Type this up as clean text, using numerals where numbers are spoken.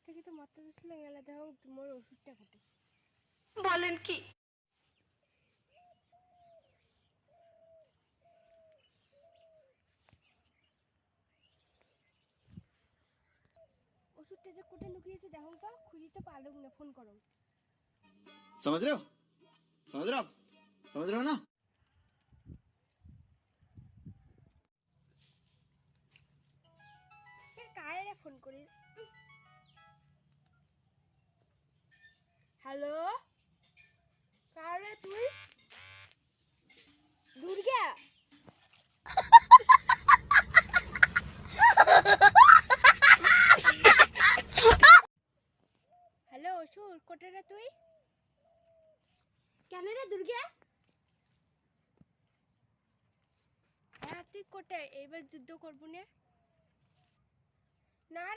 থেকে তো মাথা ধরছিল গেলে দেখো তোমার ওষুধটা ফোটে। বলেন কি? ওষুধটা যে কোটে লুকিয়েছে দেখো তো, খুঁজিতে পারলুম না, ফোন করো। समझ रहे हो? समझ रहे हो आप? समझ रहे हो ना? কারে ফোন করি? হ্যালো, কারে তুই? দুর্গা? হ্যালো অসুর, কোটে রে তুই? কেন রে দুর্গা? হ্যাঁ তুই কোটে? এইবার যুদ্ধ করবো না? না